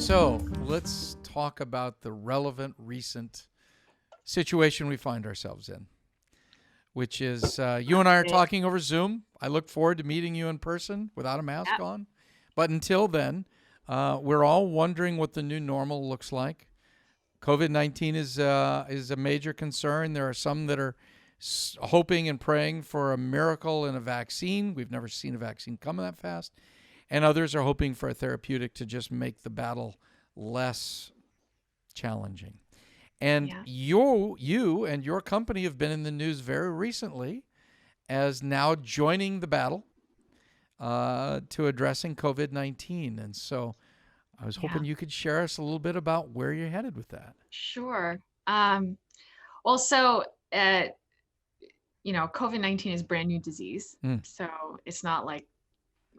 So let's talk about the relevant recent situation we find ourselves in, which is you and I are talking over Zoom. I look forward to meeting you in person without a mask on. But until then, we're all wondering what the new normal looks like. COVID-19 is a major concern. There are some that are hoping and praying for a miracle in a vaccine. We've never seen a vaccine come that fast. And others are hoping for a therapeutic to just make the battle less challenging. And you and your company have been in the news very recently as now joining the battle to addressing COVID-19. And so I was hoping you could share us a little bit about where you're headed with that. Sure. Well, so, COVID-19 is brand new disease. So it's not like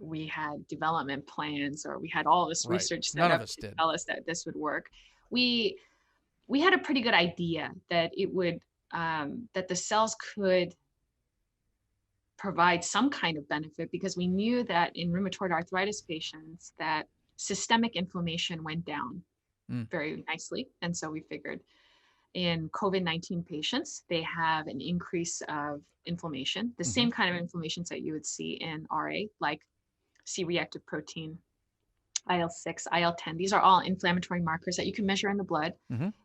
we had development plans or we had all this research set up to tell us that this would work. We had a pretty good idea that it would, that the cells could provide some kind of benefit, because we knew that in rheumatoid arthritis patients that systemic inflammation went down very nicely. And so we figured in COVID-19 patients, they have an increase of inflammation, the same kind of inflammations that you would see in RA, like C-reactive protein, IL-6, IL-10. These are all inflammatory markers that you can measure in the blood.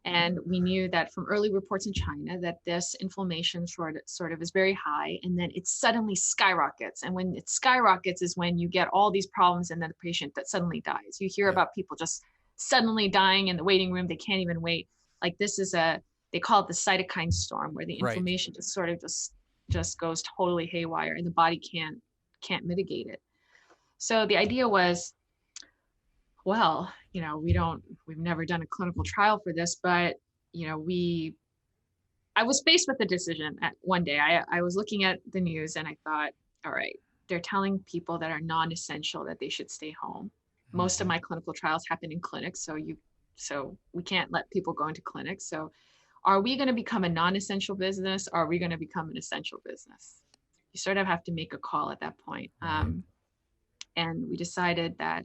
And we knew that from early reports in China that this inflammation sort of is very high, and then it suddenly skyrockets. And when it skyrockets is when you get all these problems and then the patient that suddenly dies. You hear about people just suddenly dying in the waiting room. They can't even wait. Like this is they call it the cytokine storm, where the inflammation just sort of just goes totally haywire and the body can't mitigate it. So the idea was, well, we've never done a clinical trial for this, but, I was faced with the decision one day. I was looking at the news and I thought, all right, they're telling people that are non-essential that they should stay home. Most of my clinical trials happen in clinics, so we can't let people go into clinics. So are we going to become a non-essential business, or are we going to become an essential business? You sort of have to make a call at that point. And we decided that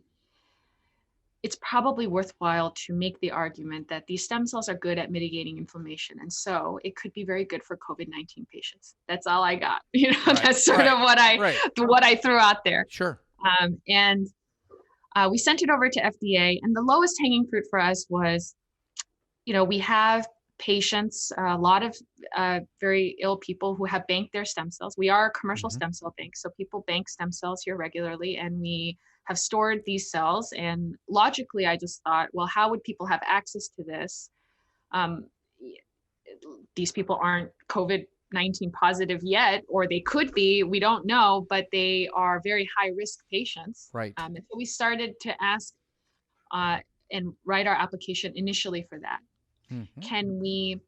it's probably worthwhile to make the argument that these stem cells are good at mitigating inflammation. And so it could be very good for COVID-19 patients. That's all I got. That's sort of what I threw out there. Sure. And we sent it over to FDA, and the lowest hanging fruit for us was, we have patients, a lot of very ill people who have banked their stem cells. We are a commercial stem cell bank, so people bank stem cells here regularly, and we have stored these cells. And logically, I just thought, well, how would people have access to this? These people aren't COVID-19 positive yet, or they could be, we don't know, but they are very high risk patients. And so we started to ask and write our application initially for that. Can we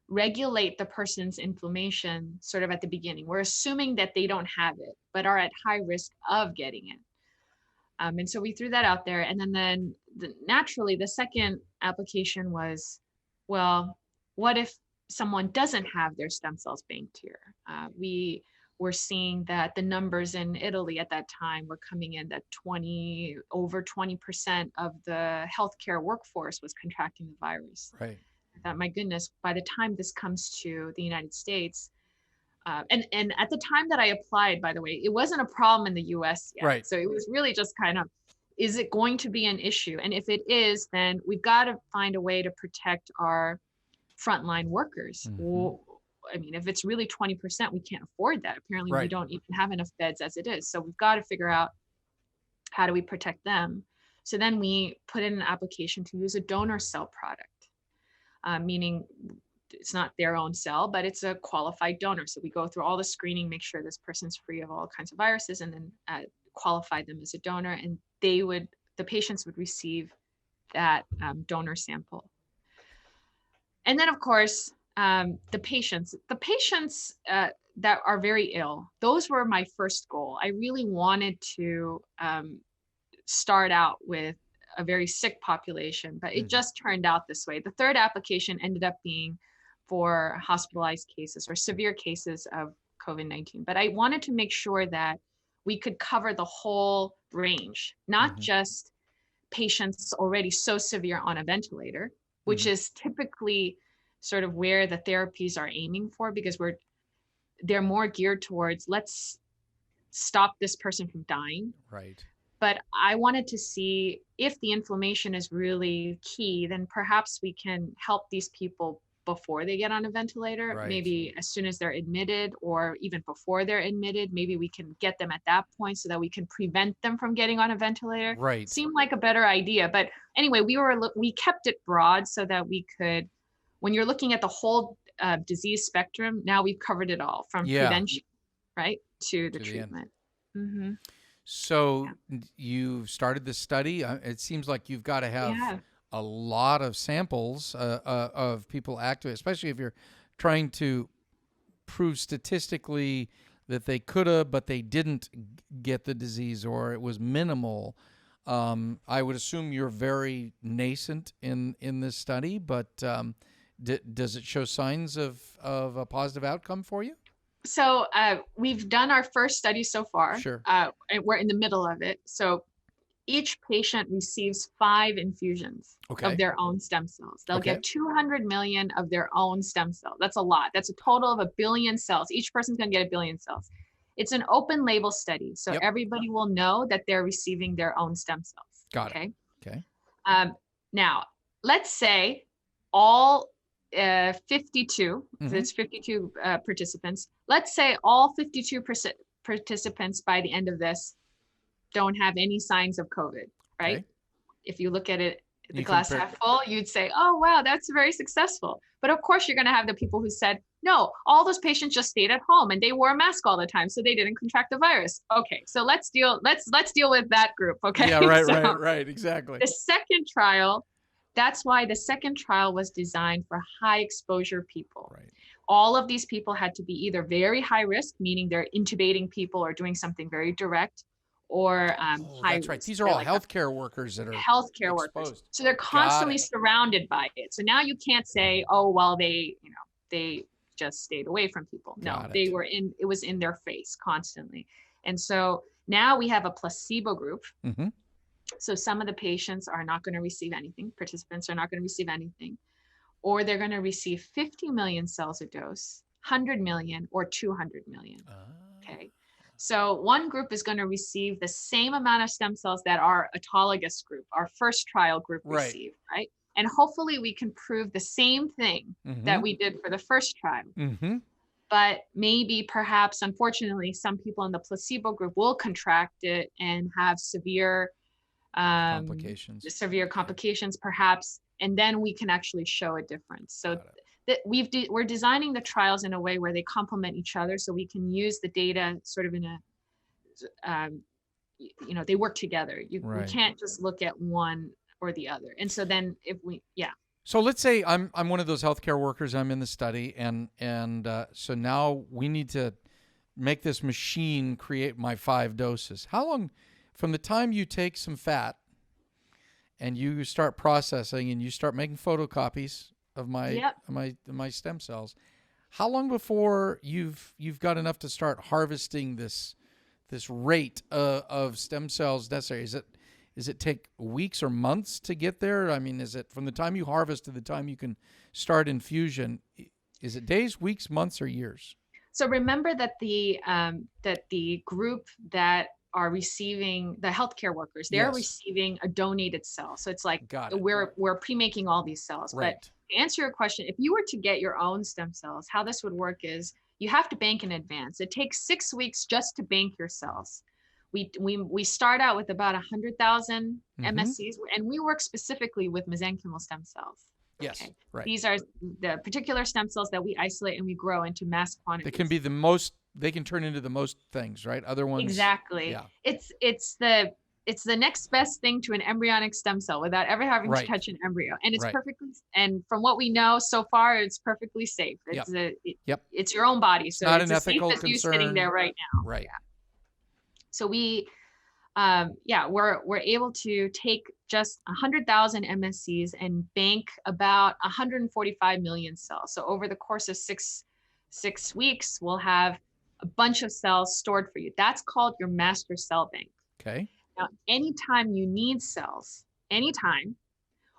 regulate the person's inflammation sort of at the beginning? We're assuming that they don't have it, but are at high risk of getting it. And so we threw that out there. And then naturally, the second application was, well, what if someone doesn't have their stem cells banked here? We were seeing that the numbers in Italy at that time were coming in that over 20% of the healthcare workforce was contracting the virus. I thought, my goodness, by the time this comes to the United States, and at the time that I applied, by the way, it wasn't a problem in the US yet. So it was really just kind of, is it going to be an issue? And if it is, then we've got to find a way to protect our frontline workers. Well, I mean, if it's really 20%, we can't afford that. Apparently, we don't even have enough beds as it is. So we've got to figure out, how do we protect them? So then we put in an application to use a donor cell product, meaning it's not their own cell, but it's a qualified donor. So we go through all the screening, make sure this person's free of all kinds of viruses, and then qualify them as a donor. And the patients would receive that donor sample. And then, of course, the patients that are very ill, those were my first goal. I really wanted to start out with a very sick population, but it just turned out this way. The third application ended up being for hospitalized cases or severe cases of COVID-19. But I wanted to make sure that we could cover the whole range, not just patients already so severe on a ventilator, which is typically sort of where the therapies are aiming for, because they're more geared towards, let's stop this person from dying. Right. But I wanted to see if the inflammation is really key, then perhaps we can help these people before they get on a ventilator, Right. maybe as soon as they're admitted, or even before they're admitted. Maybe we can get them at that point so that we can prevent them from getting on a ventilator. Right. Seemed like a better idea. But anyway, we kept it broad so that we could, when you're looking at the whole disease spectrum, now we've covered it all from prevention, right, to the treatment. Mm-hmm. So you started this study. It seems like you've got to have a lot of samples of people active, especially if you're trying to prove statistically that they could have, but they didn't get the disease, or it was minimal. I would assume you're very nascent in this study, but does it show signs of a positive outcome for you? So we've done our first study so far. Sure. And we're in the middle of it. So each patient receives 5 infusions of their own stem cells. They'll get 200 million of their own stem cells. That's a lot. That's a total of 1 billion cells. Each person's going to get 1 billion cells. It's an open label study. So everybody will know that they're receiving their own stem cells. Got it. Okay. Now, let's say all 52, it's 52 participants. Let's say all 52 participants by the end of this don't have any signs of COVID, right? Okay. If you look at it, the glass half full, you'd say, oh, wow, that's very successful. But of course, you're going to have the people who said, no, all those patients just stayed at home and they wore a mask all the time, so they didn't contract the virus. Okay, so let's deal with that group, okay? Yeah, right, exactly. The second trial, that's why the second trial was designed for high exposure people. Right. All of these people had to be either very high risk, meaning they're intubating people or doing something very direct, or high that's right. risk. They're all healthcare workers that are healthcare workers. So they're constantly surrounded by it. So now you can't say, oh, well, they just stayed away from people. No, they were it was in their face constantly. And so now we have a placebo group. Mm-hmm. So some of the patients are not going to receive anything. Participants are not going to receive anything, or they're going to receive 50 million cells a dose, 100 million, or 200 million. Okay. So one group is going to receive the same amount of stem cells that our autologous group, our first trial group, received, right? And hopefully we can prove the same thing that we did for the first trial. Mm-hmm. But maybe, perhaps, unfortunately, some people in the placebo group will contract it and have severe complications, perhaps, and then we can actually show a difference. So we're designing the trials in a way where they complement each other, so we can use the data sort of in a, they work together. We can't just look at one or the other. And so then So let's say I'm one of those healthcare workers. I'm in the study, and so now we need to make this machine create my 5 doses. How long, from the time you take some fat and you start processing and you start making photocopies of my stem cells, how long before you've got enough to start harvesting this rate of stem cells necessary? Is it take weeks or months to get there? I mean, is it from the time you harvest to the time you can start infusion? Is it days, weeks, months, or years? So remember that the group that are receiving, the healthcare workers, they're receiving a donated cell. So it's like we're pre-making all these cells. Right. But to answer your question, if you were to get your own stem cells, how this would work is you have to bank in advance. It takes 6 weeks just to bank your cells. We start out with about 100,000 MSCs, and we work specifically with mesenchymal stem cells. Yes, okay. Right. These are the particular stem cells that we isolate and we grow into mass quantities. They can be they can turn into the most things, right? Other ones. Exactly. Yeah. It's the next best thing to an embryonic stem cell without ever having to touch an embryo. And it's perfectly, and from what we know so far, it's perfectly safe. It's it's your own body. So not it's an ethical safe as concern. you sitting there right now. Right. Yeah. So we're able to take just 100,000 MSCs and bank about 145 million cells. So over the course of six weeks, we'll have a bunch of cells stored for you. That's called your master cell bank. Okay. Now, anytime you need cells, anytime.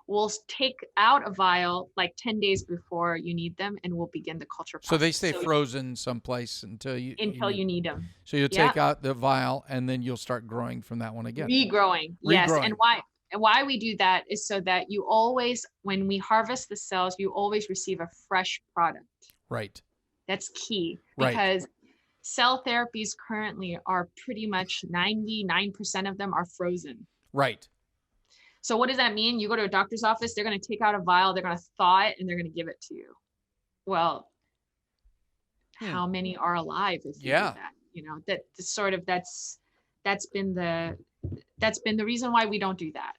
We'll take out a vial like 10 days before you need them, and we'll begin the culture process. So they stay frozen someplace until you need them. So you'll take out the vial, and then you'll start growing from that one again. Regrowing. Yes. And why we do that is so that you always, when we harvest the cells, you always receive a fresh product. Right. That's key, because cell therapies currently are pretty much 99% of them are frozen. Right. So what does that mean? You go to a doctor's office, they're going to take out a vial, they're going to thaw it, and they're going to give it to you. Well, how many are alive if you do that? You know, that's been the reason why we don't do that.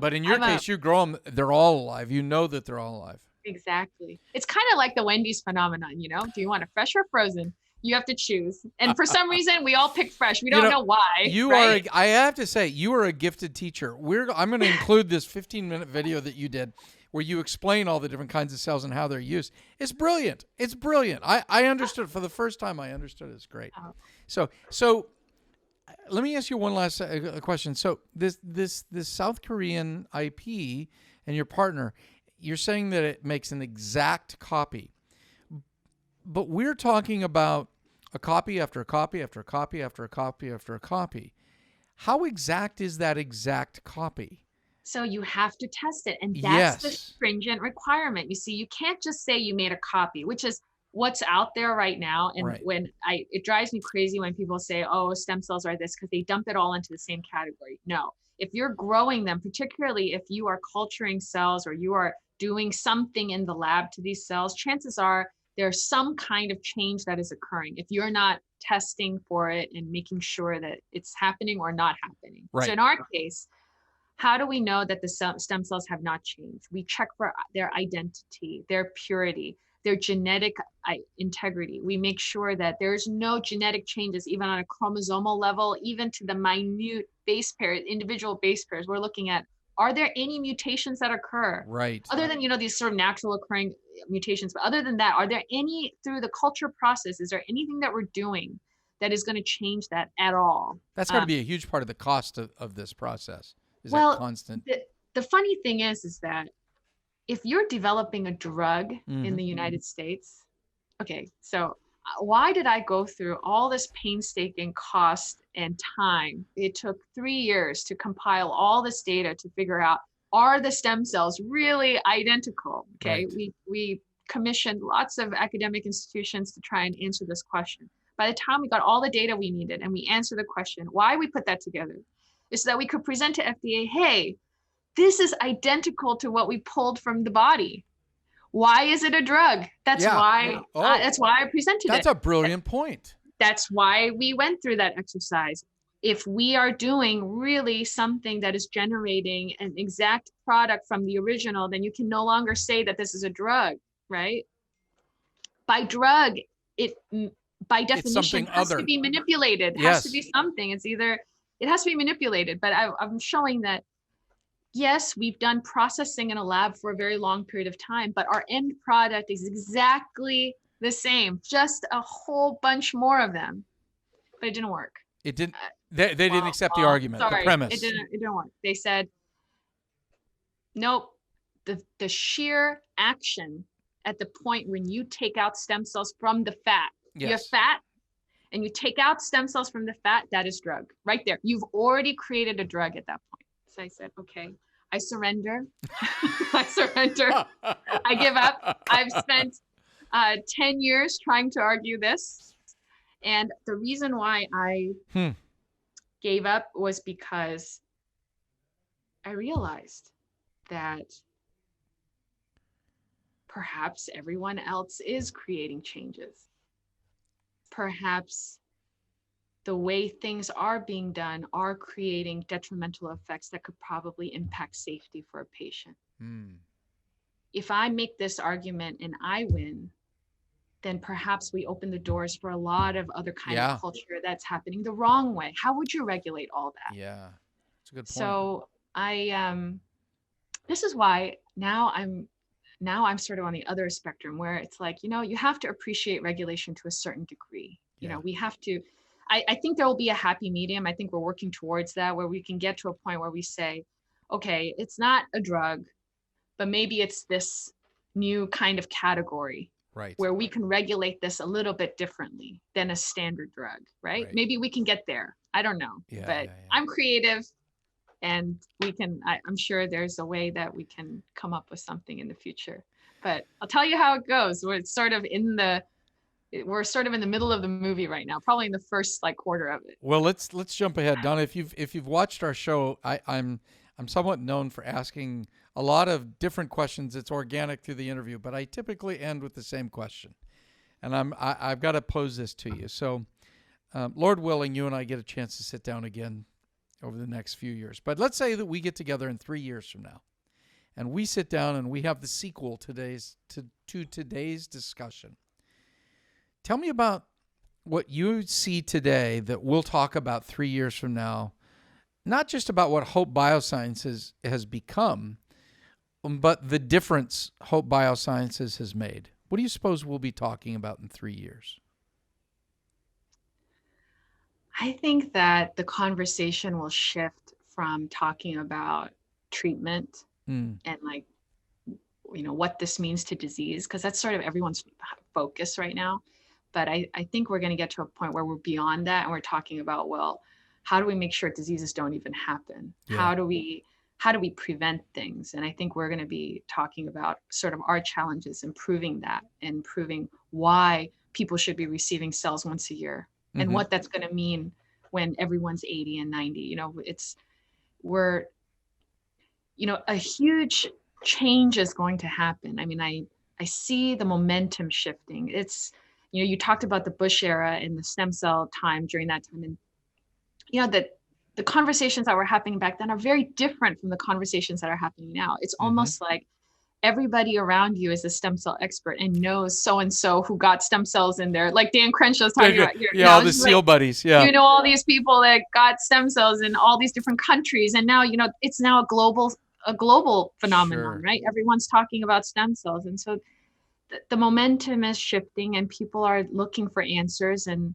But in your case, you grow them, they're all alive. You know that they're all alive. Exactly. It's kind of like the Wendy's phenomenon, you know? Do you want it fresh or frozen? You have to choose. And for some reason, we all pick fresh. We don't know why. I have to say, you are a gifted teacher. I'm going to include this 15-minute video that you did where you explain all the different kinds of cells and how they're used. It's brilliant. It's brilliant. I understood it for the first time. I understood it. It's great. Oh. So let me ask you one last question. So this South Korean IP and your partner, you're saying that it makes an exact copy. But we're talking about a copy after a copy after a copy after a copy after a copy. How exact is that exact copy? So you have to test it. And that's the stringent requirement. You see, you can't just say you made a copy, which is what's out there right now. And it drives me crazy when people say, oh, stem cells are this, because they dump it all into the same category. No, if you're growing them, particularly if you are culturing cells or you are doing something in the lab to these cells, chances are there's some kind of change that is occurring if you're not testing for it and making sure that it's happening or not happening. Right. So in our case, how do we know that the stem cells have not changed? We check for their identity, their purity, their genetic integrity. We make sure that there's no genetic changes, even on a chromosomal level, even to the minute base pairs, individual base pairs. We're looking at, are there any mutations that occur? Right. Other than, these sort of natural occurring mutations, but other than that, are there any, through the culture process, is there anything that we're doing that is going to change that at all? That's got to be a huge part of the cost of this process. Is that constant? The funny thing is that if you're developing a drug in the United States, okay, so why did I go through all this painstaking cost and time? It took 3 years to compile all this data to figure out, are the stem cells really identical? Okay, we commissioned lots of academic institutions to try and answer this question. By the time we got all the data we needed and we answered the question, why we put that together is so that we could present to FDA, hey, this is identical to what we pulled from the body. Why is it a drug? That's why I presented it. That's a brilliant point. That's why we went through that exercise. If we are doing really something that is generating an exact product from the original, then you can no longer say that this is a drug, right? By drug, by definition has to be manipulated. It has to be something. It has to be manipulated. But I'm showing that, yes, we've done processing in a lab for a very long period of time, but our end product is exactly the same, just a whole bunch more of them. But it didn't work. It didn't. They didn't accept the argument, the premise. It didn't work. They said, nope. The sheer action at the point when you take out stem cells from the fat, you have fat, and you take out stem cells from the fat, that is drug right there. You've already created a drug at that point. So I said, okay, I surrender. I surrender. I give up. I've spent 10 years trying to argue this. And the reason why I gave up was because I realized that perhaps everyone else is creating changes. Perhaps the way things are being done are creating detrimental effects that could probably impact safety for a patient. If I make this argument and I win, then perhaps we open the doors for a lot of other kind of culture that's happening the wrong way. How would you regulate all that? Yeah, that's a good point. So this is why now I'm sort of on the other spectrum where it's like, you have to appreciate regulation to a certain degree. We have to, I think there will be a happy medium. I think we're working towards that, where we can get to a point where we say, okay, it's not a drug, but maybe it's this new kind of category where we can regulate this a little bit differently than a standard drug, right? Maybe we can get there. I don't know, but I'm creative, and I'm sure there's a way that we can come up with something in the future. But I'll tell you how it goes. We're sort of in the middle of the movie right now, probably in the first quarter of it. Well, let's jump ahead, Donna. If you've watched our show, I'm somewhat known for asking a lot of different questions. It's organic through the interview, but I typically end with the same question, and I've got to pose this to you. So, Lord willing, you and I get a chance to sit down again over the next few years. But let's say that we get together in 3 years from now, and we sit down and we have the sequel to today's discussion. Tell me about what you see today that we'll talk about 3 years from now, not just about what Hope Biosciences has become, but the difference Hope Biosciences has made. What do you suppose we'll be talking about in 3 years? I think that the conversation will shift from talking about treatment and what this means to disease, because that's sort of everyone's focus right now. But I think we're going to get to a point where we're beyond that, and we're talking about, well, how do we make sure diseases don't even happen? Yeah. How do we prevent things? And I think we're going to be talking about sort of our challenges, improving that, and proving why people should be receiving cells once a year, and what that's going to mean when everyone's 80 and 90. A huge change is going to happen. I mean, I see the momentum shifting. It's, you talked about the Bush era and the stem cell time during that time. And, the conversations that were happening back then are very different from the conversations that are happening now. It's almost like everybody around you is a stem cell expert and knows so-and-so who got stem cells in there. Like Dan Crenshaw's talking about here. Yeah, all the SEAL buddies. Yeah. All these people that got stem cells in all these different countries. And now, it's now a global phenomenon, right? Everyone's talking about stem cells. And so the momentum is shifting, and people are looking for answers. And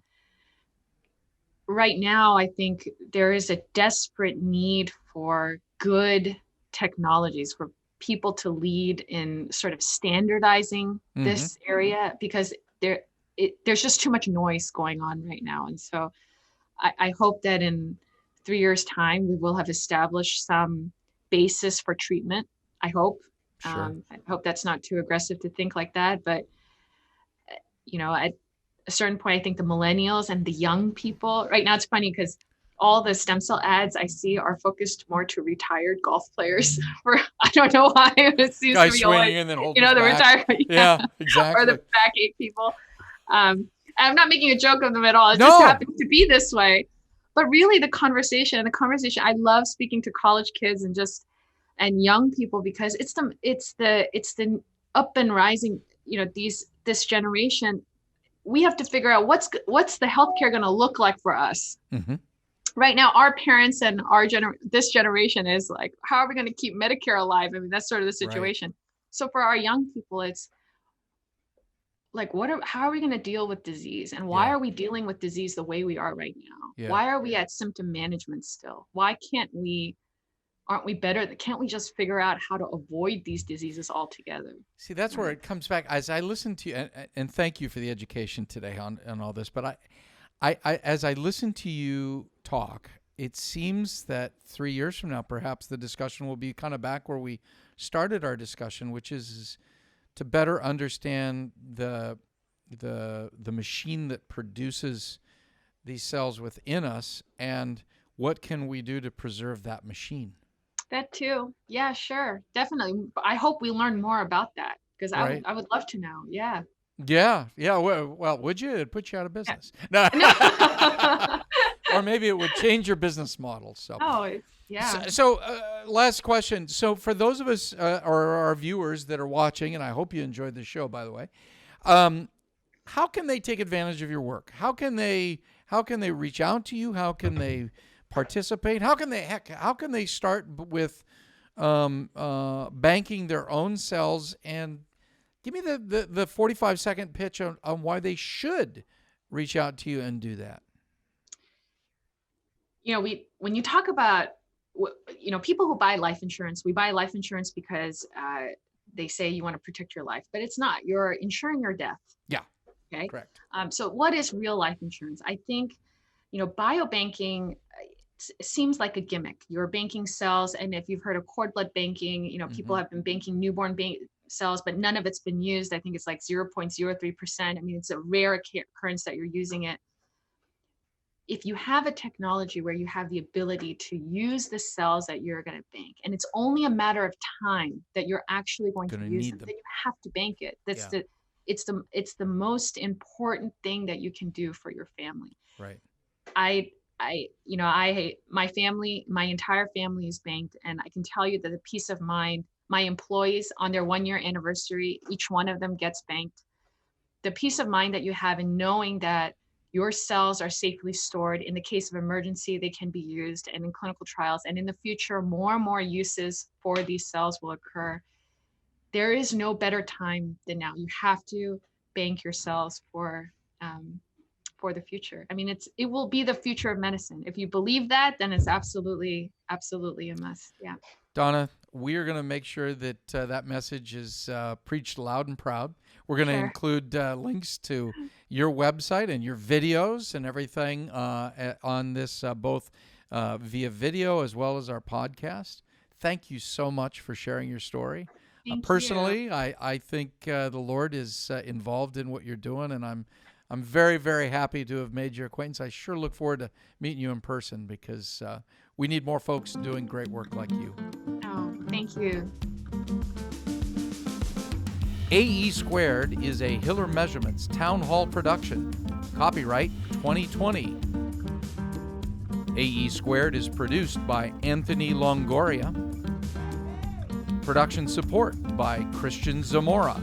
right now, I think there is a desperate need for good technologies, for people to lead in sort of standardizing this area, because there's just too much noise going on right now. And so I hope that in 3 years' time, we will have established some basis for treatment. I hope. Sure. I hope that's not too aggressive to think like that. But, at a certain point, I think the millennials and the young people, right now it's funny because all the stem cell ads I see are focused more to retired golf players. I don't know why. It seems to be always, and then the retirement. Yeah, exactly. Or the backache people. I'm not making a joke of them at all. It just happens to be this way. But really the conversation, I love speaking to college kids and young people, because it's the up and rising, this generation. We have to figure out what's the healthcare going to look like for us. Right now, our parents and this generation is like, how are we going to keep Medicare alive? I mean, that's sort of the situation. Right. So for our young people, it's like, how are we going to deal with disease? And why are we dealing with disease the way we are right now? Yeah. Why are we at symptom management still? Why aren't we better? Can't we just figure out how to avoid these diseases altogether? See, that's where it comes back. As I listen to you, and thank you for the education today on all this, but I as I listen to you talk, it seems that 3 years from now, perhaps the discussion will be kind of back where we started our discussion, which is to better understand the machine that produces these cells within us, and what can we do to preserve that machine. That too. Yeah, sure. Definitely. I hope we learn more about that, because I would love to know. Yeah. Yeah. Well, would you? It'd put you out of business. Yeah. No. Or maybe it would change your business model. So. Oh, yeah. So last question. So for those of us or our viewers that are watching, and I hope you enjoyed the show, by the way, how can they take advantage of your work? How can they reach out to you? How can they participate? How can they start with banking their own cells? And give me the 45-second pitch on why they should reach out to you and do that. When you talk about people who buy life insurance, we buy life insurance because they say you want to protect your life, but it's not. You're insuring your death. Yeah. Okay. Correct. So what is real life insurance? I think, biobanking seems like a gimmick. You're banking cells, and if you've heard of cord blood banking, people have been banking newborn cells, but none of it's been used. I think it's like 0.03%. I mean, it's a rare occurrence that you're using it. If you have a technology where you have the ability to use the cells that you're going to bank, and it's only a matter of time that you're actually going to use them, then you have to bank it. It's the most important thing that you can do for your family. Right. My entire family is banked, and I can tell you that the peace of mind, my employees on their 1-year anniversary, each one of them gets banked. The peace of mind that you have in knowing that your cells are safely stored. In the case of emergency, they can be used, and in clinical trials, and in the future, more and more uses for these cells will occur. There is no better time than now. You have to bank your cells for the future. I mean, it will be the future of medicine. If you believe that, then it's absolutely a must. Yeah. Donna, we are going to make sure that that message is preached loud and proud. We're going to include links to your website and your videos and everything on this, both via video as well as our podcast. Thank you so much for sharing your story. Personally, I think the Lord is involved in what you're doing, and I'm very, very happy to have made your acquaintance. I sure look forward to meeting you in person, because we need more folks doing great work like you. Oh, thank you. AE Squared is a Hiller Measurements Town Hall production. Copyright 2020. AE Squared is produced by Anthony Longoria. Production support by Crystian Zamora.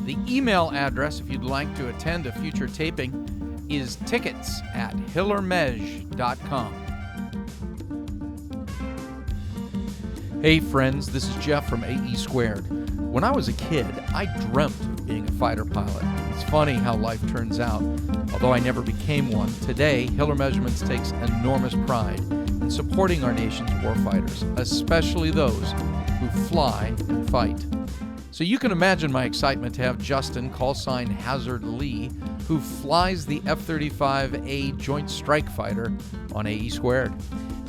The email address, if you'd like to attend a future taping, is tickets@hillermej.com. Hey friends, this is Jeff from AE Squared. When I was a kid, I dreamt of being a fighter pilot. It's funny how life turns out. Although I never became one, today Hiller Measurements takes enormous pride in supporting our nation's warfighters, especially those who fly and fight. So you can imagine my excitement to have Justin, call sign Hazard Lee, who flies the F-35A Joint Strike Fighter on AE Squared.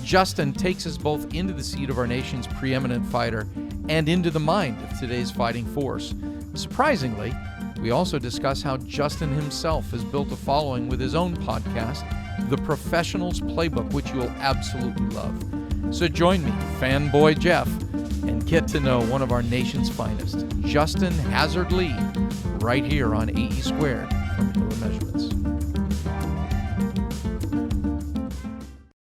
Justin takes us both into the seat of our nation's preeminent fighter and into the mind of today's fighting force. Surprisingly, we also discuss how Justin himself has built a following with his own podcast, The Professional's Playbook, which you'll absolutely love. So join me, Fanboy Jeff, and get to know one of our nation's finest, Justin Hazard Lee, right here on AE Squared from Hiller Measurements.